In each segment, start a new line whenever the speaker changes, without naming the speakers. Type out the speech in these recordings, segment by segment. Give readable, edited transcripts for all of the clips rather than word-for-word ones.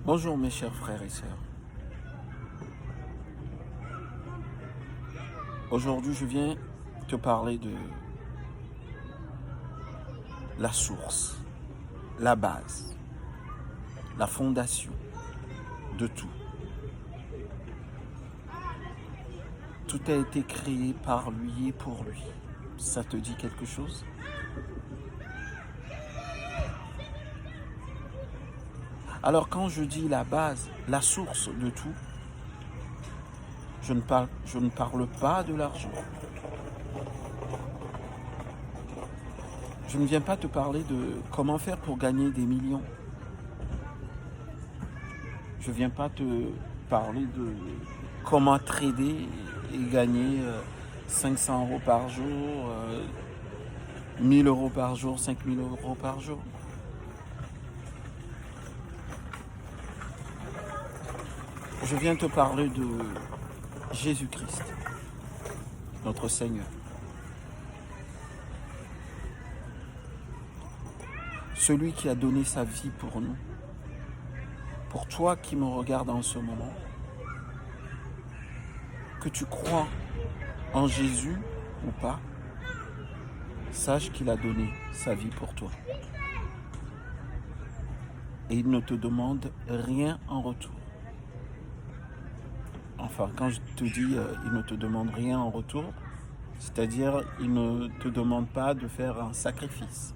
Bonjour mes chers frères et sœurs. Aujourd'hui, je viens te parler de la source, la base, la fondation de tout. Tout a été créé par lui et pour lui. Ça te dit quelque chose? Alors quand je dis la base, la source de tout, je ne parle pas de l'argent. Je ne viens pas te parler de comment faire pour gagner des millions. Je ne viens pas te parler de comment trader et gagner 500 euros par jour, 1000 euros par jour, 5000 euros par jour. Je viens te parler de Jésus-Christ, notre Seigneur. Celui qui a donné sa vie pour nous. Pour toi qui me regardes en ce moment, que tu crois en Jésus ou pas, sache qu'il a donné sa vie pour toi. Et il ne te demande rien en retour. Enfin, quand je te dis il ne te demande rien en retour, c'est-à-dire il ne te demande pas de faire un sacrifice.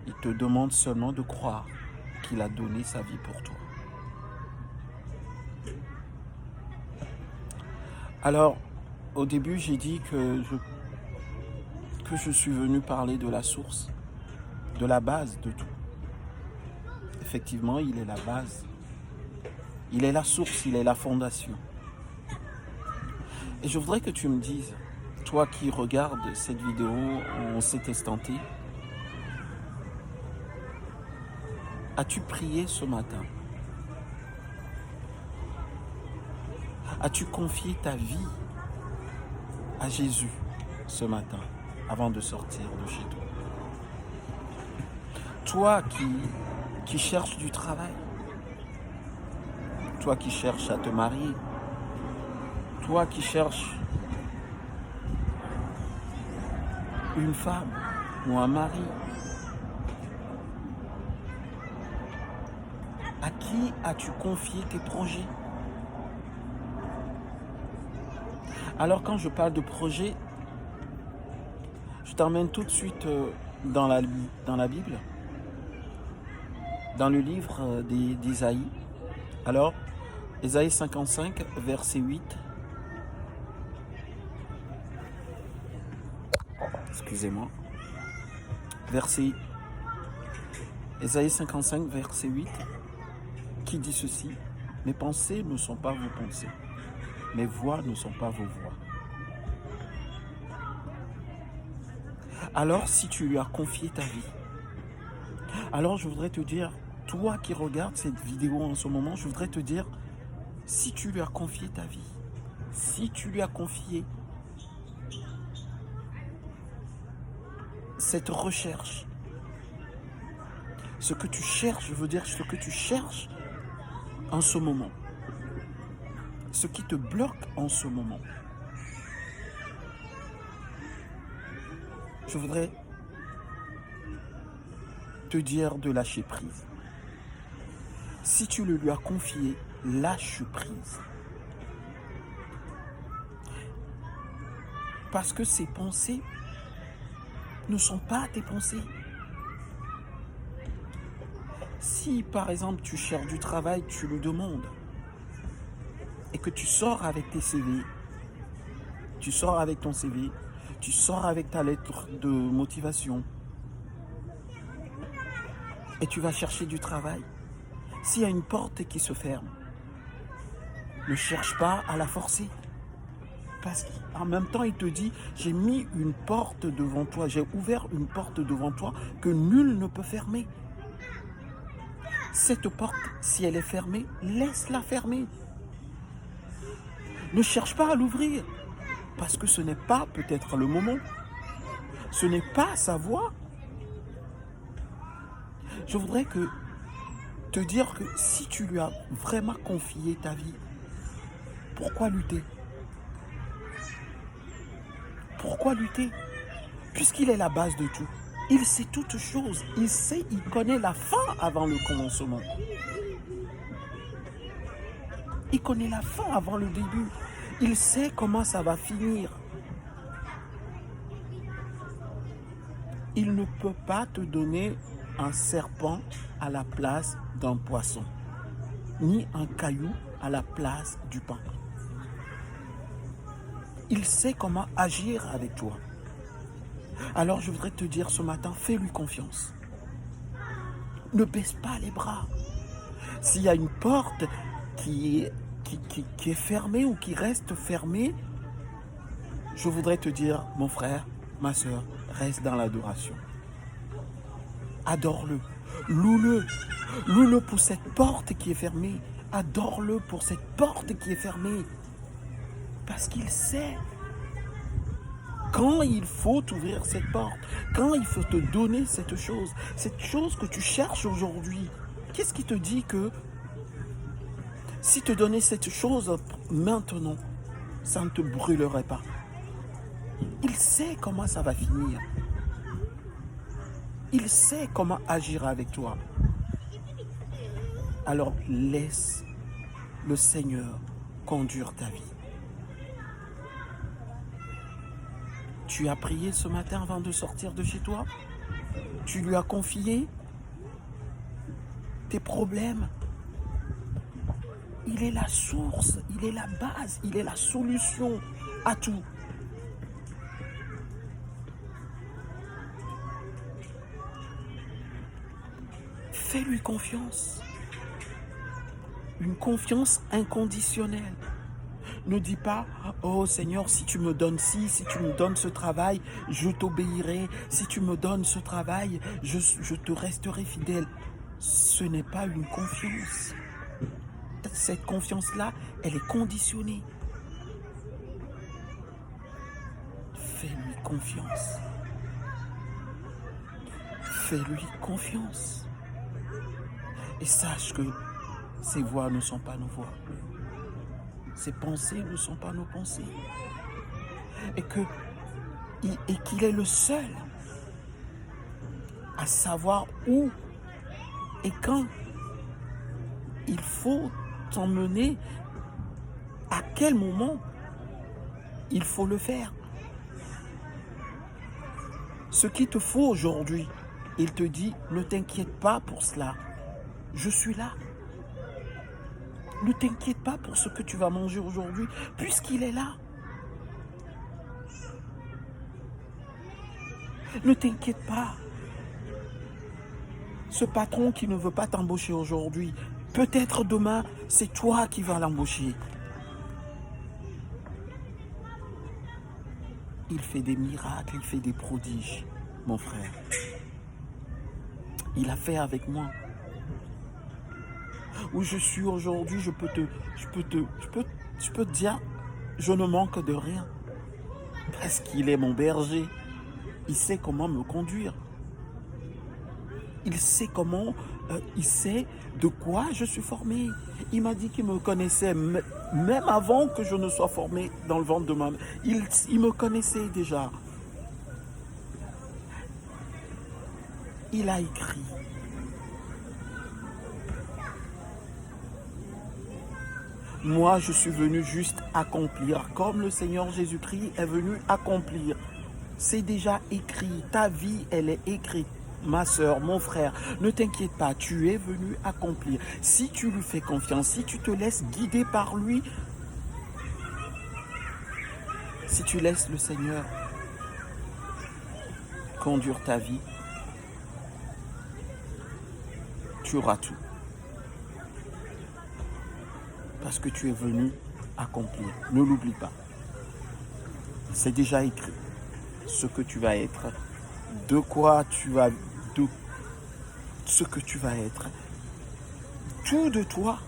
Il te demande seulement de croire qu'il a donné sa vie pour toi. Alors, au début, j'ai dit que je suis venu parler de la source, de la base de tout. Effectivement, il est la base. Il est la source, il est la fondation. Et je voudrais que tu me dises, toi qui regardes cette vidéo en cet instant T, as-tu prié ce matin? As-tu confié ta vie à Jésus ce matin avant de sortir de chez toi? Toi qui cherches du travail, toi qui cherches à te marier, toi qui cherches une femme ou un mari, à qui as-tu confié tes projets? Alors quand je parle de projet, je t'emmène tout de suite dans la Bible, dans le livre d'Ésaïe. Alors, Ésaïe 55, verset 8. Excusez-moi. Ésaïe 55, verset 8, qui dit ceci: mes pensées ne sont pas vos pensées, mes voix ne sont pas vos voix. Alors, si tu lui as confié ta vie, alors je voudrais te dire, toi qui regardes cette vidéo en ce moment, je voudrais te dire, si tu lui as confié ta vie, si tu lui as confié cette recherche, ce que tu cherches, je veux dire ce que tu cherches en ce moment, ce qui te bloque en ce moment, je voudrais te dire de lâcher prise. Si tu le lui as confié, lâche prise. Parce que ces pensées ne sont pas tes pensées. Si par exemple tu cherches du travail, tu le demandes, et que tu sors avec tes CV, tu sors avec ton CV, tu sors avec ta lettre de motivation, et tu vas chercher du travail, s'il y a une porte qui se ferme, ne cherche pas à la forcer. Parce qu'en même temps, il te dit, j'ai mis une porte devant toi, j'ai ouvert une porte devant toi que nul ne peut fermer. Cette porte, si elle est fermée, laisse-la fermer. Ne cherche pas à l'ouvrir, parce que ce n'est pas peut-être le moment. Ce n'est pas sa voix. Je voudrais que te dire que si tu lui as vraiment confié ta vie, pourquoi lutter? Pourquoi lutter? Puisqu'il est la base de tout. Il sait toutes choses. Il connaît la fin avant le commencement. Il connaît la fin avant le début. Il sait comment ça va finir. Il ne peut pas te donner un serpent à la place d'un poisson, ni un caillou à la place du pain. Il sait comment agir avec toi. Alors je voudrais te dire ce matin, fais-lui confiance. Ne baisse pas les bras. S'il y a une porte qui est fermée ou qui reste fermée, je voudrais te dire, mon frère, ma soeur, reste dans l'adoration. Adore-le, loue-le. Loue-le pour cette porte qui est fermée. Adore-le pour cette porte qui est fermée. Parce qu'il sait quand il faut t'ouvrir cette porte, quand il faut te donner cette chose que tu cherches aujourd'hui. Qu'est-ce qui te dit que si te donnais cette chose maintenant, ça ne te brûlerait pas? Il sait comment ça va finir. Il sait comment agir avec toi. Alors laisse le Seigneur conduire ta vie. Tu as prié ce matin avant de sortir de chez toi? Tu lui as confié tes problèmes? Il est la source, il est la base, il est la solution à tout. Fais-lui confiance. Une confiance inconditionnelle. Ne dis pas, oh Seigneur, si tu me donnes ci, si tu me donnes ce travail, je t'obéirai. Si tu me donnes ce travail, je te resterai fidèle. Ce n'est pas une confiance. Cette confiance-là, elle est conditionnée. Fais-lui confiance. Fais-lui confiance. Et sache que ses voix ne sont pas nos voix. Ses pensées ne sont pas nos pensées. Et qu'il est le seul à savoir où et quand il faut t'emmener, à quel moment il faut le faire. Ce qu'il te faut aujourd'hui, il te dit, ne t'inquiète pas pour cela. Je suis là. Ne t'inquiète pas pour ce que tu vas manger aujourd'hui, puisqu'il est là. Ne t'inquiète pas. Ce patron qui ne veut pas t'embaucher aujourd'hui, peut-être demain, c'est toi qui vas l'embaucher. Il fait des miracles, il fait des prodiges, mon frère. Il a fait avec moi. Où je suis aujourd'hui, je peux te dire, je ne manque de rien. Parce qu'il est mon berger. Il sait comment me conduire. Il sait il sait de quoi je suis formé. Il m'a dit qu'il me connaissait même avant que je ne sois formé dans le ventre de ma mère. Il me connaissait déjà. Il a écrit. Moi, je suis venu juste accomplir, comme le Seigneur Jésus-Christ est venu accomplir. C'est déjà écrit. Ta vie, elle est écrite. Ma soeur, mon frère, ne t'inquiète pas, tu es venu accomplir. Si tu lui fais confiance, si tu te laisses guider par lui, si tu laisses le Seigneur conduire ta vie, tu auras tout. Parce que tu es venu accomplir. Ne l'oublie pas. C'est déjà écrit. Ce que tu vas être, de quoi tu vas, de ce que tu vas être. Tout de toi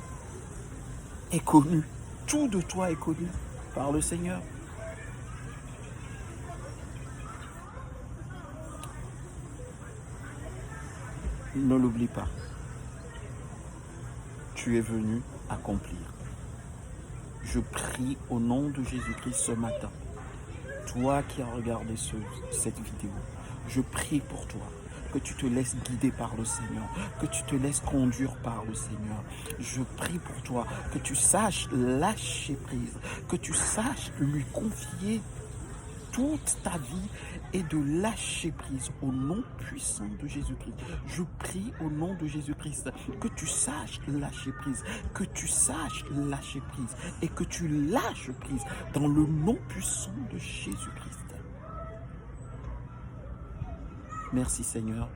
est connu. Tout de toi est connu par le Seigneur. Ne l'oublie pas. tu es venu accomplir. Je prie au nom de Jésus-Christ ce matin, toi qui as regardé cette vidéo, je prie pour toi, que tu te laisses guider par le Seigneur, que tu te laisses conduire par le Seigneur. Je prie pour toi, que tu saches lâcher prise, que tu saches lui confier toute ta vie et de lâcher prise au nom puissant de Jésus-Christ. Je prie au nom de Jésus-Christ que tu saches lâcher prise, que tu saches lâcher prise et que tu lâches prise dans le nom puissant de Jésus-Christ. Merci Seigneur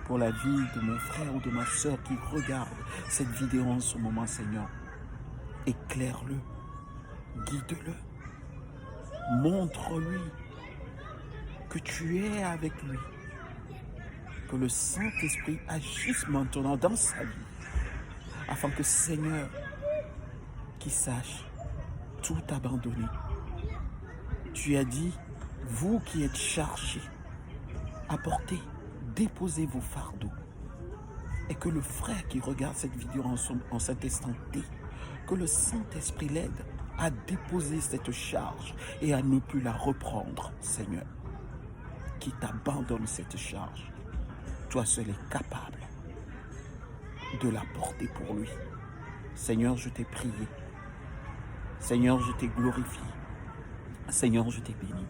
pour la vie de mon frère ou de ma soeur qui regarde cette vidéo en ce moment, Seigneur. Éclaire-le, guide-le. Montre-lui que tu es avec lui, que le Saint-Esprit agisse maintenant dans sa vie, afin que Seigneur, qu'il sache tout abandonner. Tu as dit, vous qui êtes chargés, apportez, déposez vos fardeaux, et que le frère qui regarde cette vidéo en cet instant T, que le Saint-Esprit l'aide à déposer cette charge et à ne plus la reprendre, Seigneur. Qui t'abandonne cette charge. Toi seul es capable de la porter pour lui. Seigneur, je t'ai prié. Seigneur, je t'ai glorifié. Seigneur, je t'ai béni.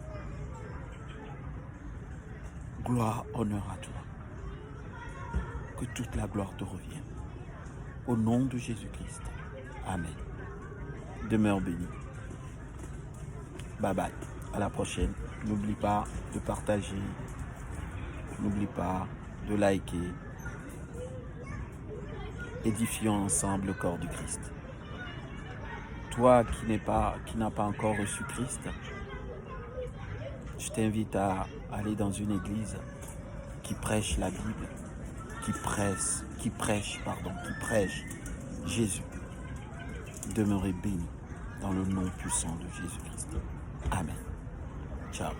Gloire, honneur à toi. Que toute la gloire te revienne. Au nom de Jésus-Christ. Amen. Demeure béni. Bye bye. À la prochaine. N'oublie pas de partager. N'oublie pas de liker. Édifions ensemble le corps du Christ. Toi qui n'as pas encore reçu Christ, je t'invite à aller dans une église qui prêche la Bible, qui prêche Jésus. Demeurez bénis dans le nom puissant de Jésus-Christ. Amen. Ciao.